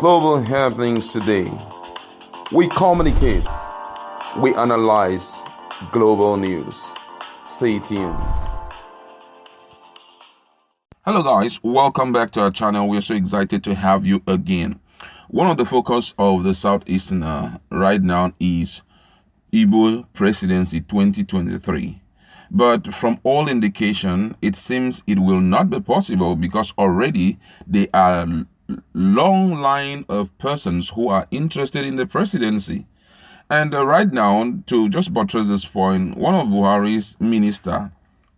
global happenings today. We communicate, we analyze global news. Stay tuned. Hello guys, welcome back to our channel. We're so excited to have you again. One of the focus of the Southeast right now is Igbo Presidency 2023. But from all indication, it seems it will not be possible because already there are long line of persons who are interested in the presidency. And right now, to just buttress this point, one of Buhari's minister,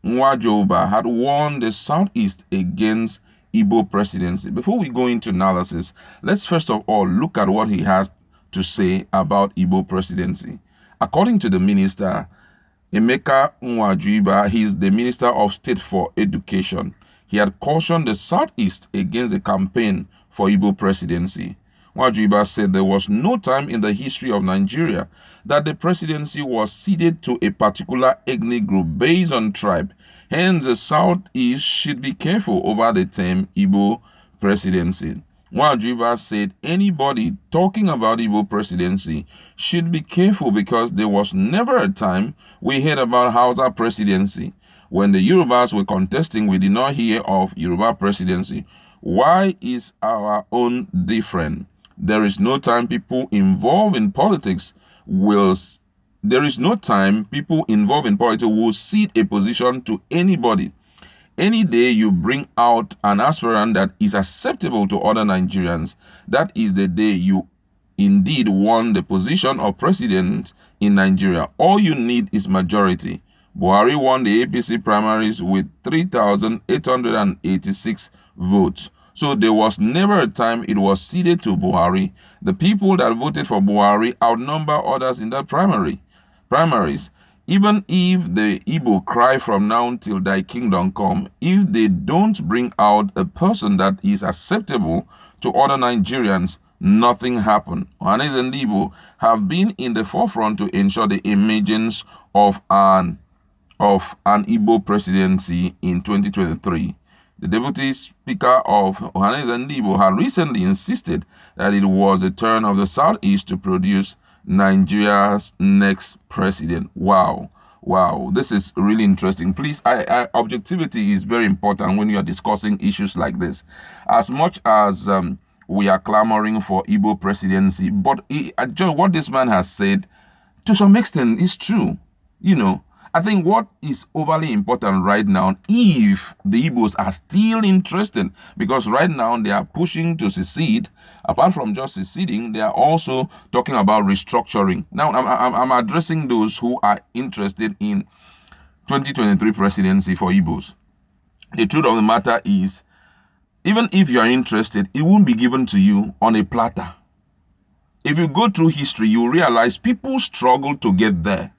Nwajuiba, had warned the Southeast against Igbo presidency. Before we go into analysis, let's first of all look at what he has to say about Igbo presidency. According to the minister, Emeka Nwajuiba, he is the Minister of State for Education. He had cautioned the Southeast against the campaign for Igbo presidency. Nwajuiba said there was no time in the history of Nigeria that the presidency was ceded to a particular ethnic group based on tribe. Hence, the Southeast should be careful over the term Igbo presidency. Nwajuiba said anybody talking about Igbo presidency should be careful because there was never a time we heard about Hausa presidency. When the Yorubas were contesting, we did not hear of Yoruba presidency. Why is our own different? There is no time people involved in politics will cede a position to anybody. Any day you bring out an aspirant that is acceptable to other Nigerians, that is the day you indeed won the position of president in Nigeria. All you need is majority. Buhari won the APC primaries with 3,886 votes. So there was never a time it was ceded to Buhari. The people that voted for Buhari outnumber others in that primaries. Even if the Igbo cry from now till thy kingdom come, if they don't bring out a person that is acceptable to other Nigerians, nothing happened. Ohanes and Igbo have been in the forefront to ensure the emergence of an Igbo presidency in 2023. The Deputy Speaker of Ohanes and Igbo had recently insisted that it was the turn of the Southeast to produce Nigeria's next president. Wow, this is really interesting. Please, objectivity is very important when you are discussing issues like this. As much as we are clamoring for Igbo presidency, but what this man has said, to some extent, is true. I think what is overly important right now, if the Igbos are still interested, because right now they are pushing to secede. Apart from just seceding, they are also talking about restructuring. Now, I'm addressing those who are interested in 2023 presidency for Igbos. The truth of the matter is, even if you are interested, it won't be given to you on a platter. If you go through history, you realize people struggle to get there.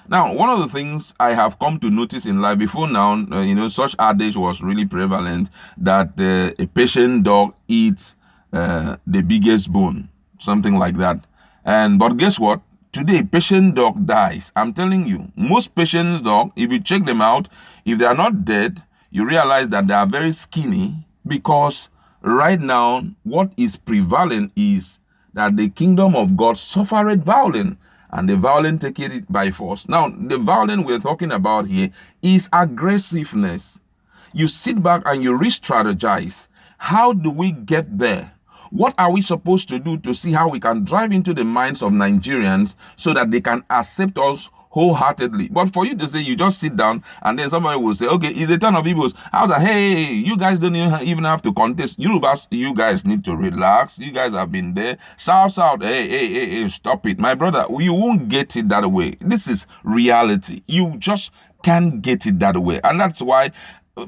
Now, one of the things I have come to notice in life before now, such adage was really prevalent that a patient dog eats the biggest bone, something like that. But guess what? Today, patient dog dies. I'm telling you, most patient dog, if you check them out, if they are not dead, you realize that they are very skinny because right now, what is prevalent is that the kingdom of God suffered violence. And the violent take it by force. Now, the violence we're talking about here is aggressiveness. You sit back and you re-strategize. How do we get there? What are we supposed to do to see how we can drive into the minds of Nigerians so that they can accept us wholeheartedly? But for you to say, you just sit down and then somebody will say, okay, it's a turn of Igbos. I was like, hey, you guys don't even have to contest. Yorubas, you guys need to relax. You guys have been there. South, hey, stop it. My brother, you won't get it that way. This is reality. You just can't get it that way. And that's why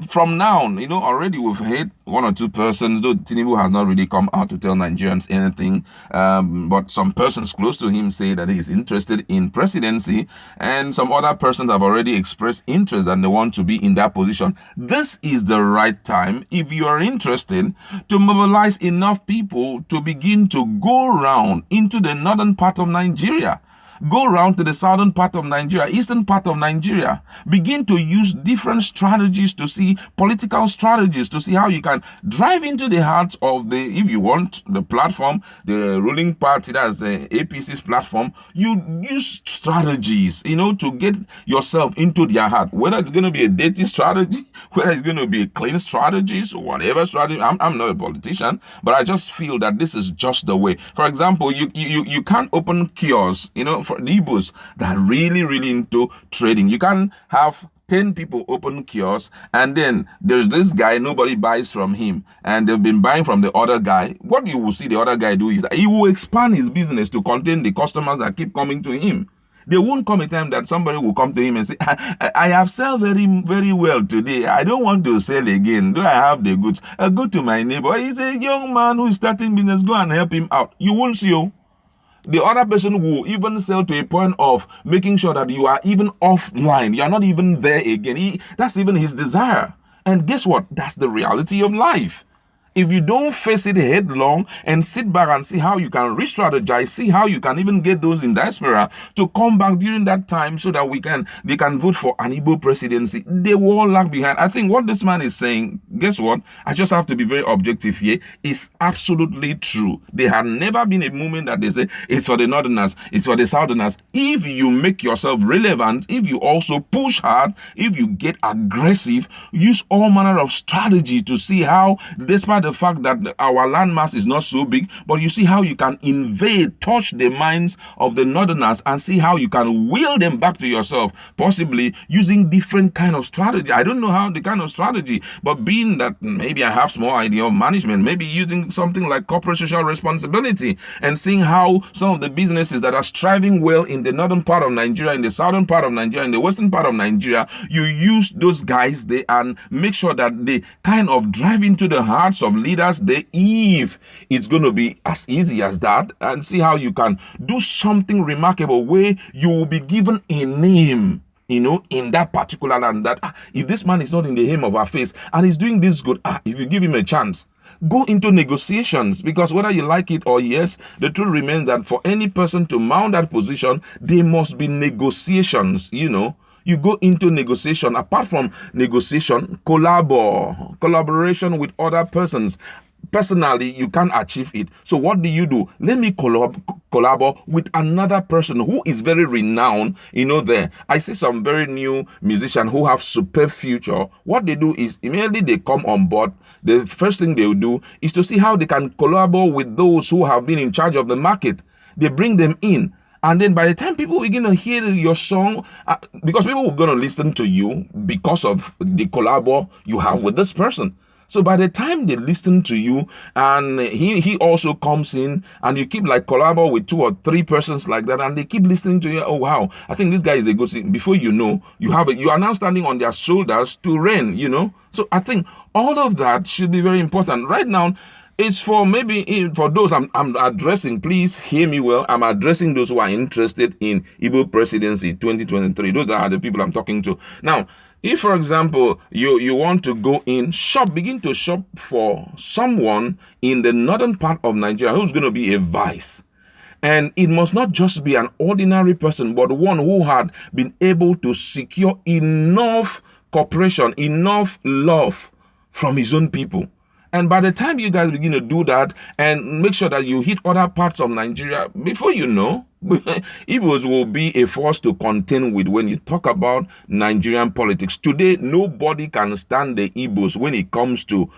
from now, already we've had one or two persons, though Tinubu has not really come out to tell Nigerians anything, but some persons close to him say that he's interested in presidency, and some other persons have already expressed interest and they want to be in that position. This is the right time, if you are interested, to mobilize enough people to begin to go around into the northern part of Nigeria. Go around to the southern part of Nigeria, eastern part of Nigeria. Begin to use different strategies to see, political strategies to see how you can drive into the hearts of if you want, the platform, the ruling party, that's the APC's platform. You use strategies, to get yourself into their heart. Whether it's going to be a dirty strategy, whether it's going to be a clean strategies, or whatever strategy. I'm not a politician, but I just feel that this is just the way. For example, you can't open kiosks, for the Igbos that are really, really into trading. You can't have 10 people open kiosks, and then there's this guy, nobody buys from him, and they've been buying from the other guy. What you will see the other guy do is that he will expand his business to contain the customers that keep coming to him. There won't come a time that somebody will come to him and say, I have sold very, very well today. I don't want to sell again. Do I have the goods? I go to my neighbor. He's a young man who is starting business. Go and help him out. You won't see you. The other person will even sell to a point of making sure that you are even offline. You are not even there again. That's even his desire. And guess what? That's the reality of life. If you don't face it headlong and sit back and see how you can re-strategize, see how you can even get those in diaspora to come back during that time so that they can vote for an Igbo presidency, they will all lag behind. I think what this man is saying, guess what? I just have to be very objective here, is absolutely true. There had never been a moment that they say, it's for the northerners, it's for the southerners. If you make yourself relevant, if you also push hard, if you get aggressive, use all manner of strategy to see how, despite the fact that our landmass is not so big, but you see how you can invade, touch the minds of the northerners and see how you can wheel them back to yourself, possibly using different kind of strategy. I don't know how the kind of strategy, but being that maybe I have small idea of management, maybe using something like corporate social responsibility and seeing how some of the businesses that are striving well in the northern part of Nigeria, in the southern part of Nigeria, in the western part of Nigeria, you use those guys there and make sure that they kind of drive into the hearts of leaders there, if it's going to be as easy as that, and see how you can do something remarkable where you will be given a name, in that particular land, that if this man is not in the hem of our face and he's doing this good, if you give him a chance, go into negotiations, because whether you like it or yes, the truth remains that for any person to mount that position, there must be negotiations, You go into negotiation. Apart from negotiation, collaboration with other persons. Personally, you can't achieve it. So what do? Let me collaborate with another person who is very renowned, there. I see some very new musicians who have superb future. What they do is immediately they come on board. The first thing they will do is to see how they can collaborate with those who have been in charge of the market. They bring them in. And then by the time people begin to hear your song, because people are going to listen to you because of the collabo you have with this person. So by the time they listen to you, and he also comes in, and you keep like collabo with 2 or 3 persons like that, and they keep listening to you. Oh wow, I think this guy is a good thing. Before you know, you are now standing on their shoulders to reign. So I think all of that should be very important right now. It's for those I'm addressing, please hear me well. I'm addressing those who are interested in Igbo Presidency 2023. Those are the people I'm talking to. Now, if, for example, you want to go in, begin to shop for someone in the northern part of Nigeria who's going to be a vice. And it must not just be an ordinary person, but one who had been able to secure enough cooperation, enough love from his own people. And by the time you guys begin to do that and make sure that you hit other parts of Nigeria, before you know, Igbos will be a force to contend with when you talk about Nigerian politics. Today, nobody can stand the Igbos when it comes to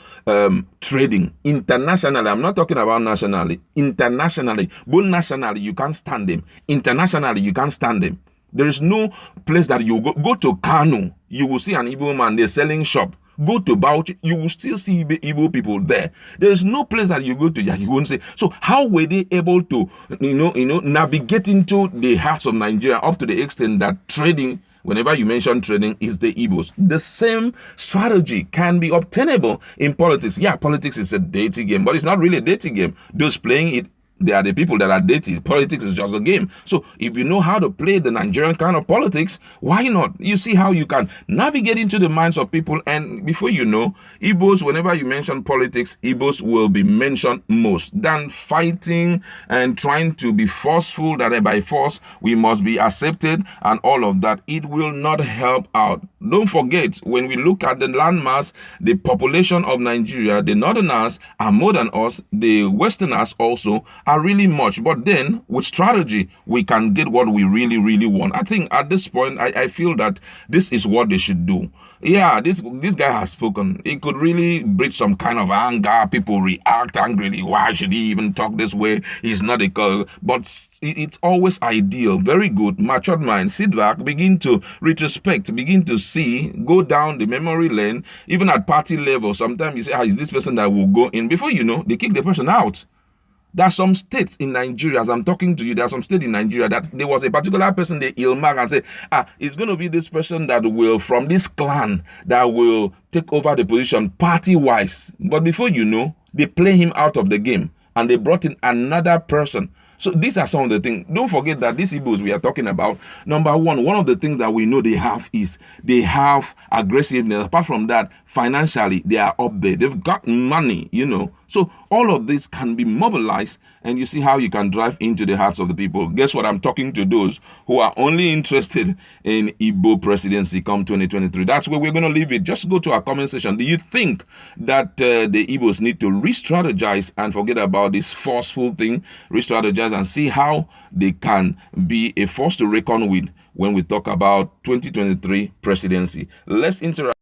trading. Internationally, I'm not talking about nationally. Internationally, both nationally, you can't stand them. Internationally, you can't stand them. There is no place that you go to Kano, you will see an Igbo man, they're selling shop. Go to Bauchi, you will still see Igbo people there. There is no place that you go to that you won't say. So how were they able to, navigate into the hearts of Nigeria up to the extent that trading, whenever you mention trading, is the Igbos? The same strategy can be obtainable in politics. Yeah, politics is a dirty game, but it's not really a dirty game. Those playing it They are the people that are dating. Politics is just a game. So if you know how to play the Nigerian kind of politics, why not? You see how you can navigate into the minds of people, and before you know, Igbos, whenever you mention politics, Igbos will be mentioned most than fighting and trying to be forceful that by force we must be accepted and all of that. It will not help out. Don't forget, when we look at the landmass, the population of Nigeria, the northerners are more than us, the westerners also are really much. But then with strategy, we can get what we really, really want. I think at this point, I feel that this is what they should do. Yeah, this guy has spoken. It could really breed some kind of anger. People react angrily. Why should he even talk this way? He's not a girl. But it's always ideal. Very good. Matured mind. Sit back. Begin to retrospect. Begin to see. Go down the memory lane. Even at party level, sometimes you say, is this person that will go in? Before you know, they kick the person out. There are some states in Nigeria, as I'm talking to you, there are some states in Nigeria that there was a particular person they earmark and say, it's going to be this person that will, from this clan, that will take over the position party-wise. But before you know, they play him out of the game and they brought in another person. So these are some of the things. Don't forget that these Igbos we are talking about, number one of the things that we know they have is they have aggressiveness. Apart from that, financially, they are up there. They've got money, So all of this can be mobilized, and you see how you can drive into the hearts of the people. Guess what? I'm talking to those who are only interested in Igbo presidency come 2023. That's where we're going to leave it. Just go to our comment section. Do you think that the Igbos need to re-strategize and forget about this forceful thing, re-strategize and see how they can be a force to reckon with when we talk about 2023 presidency? Let's interact.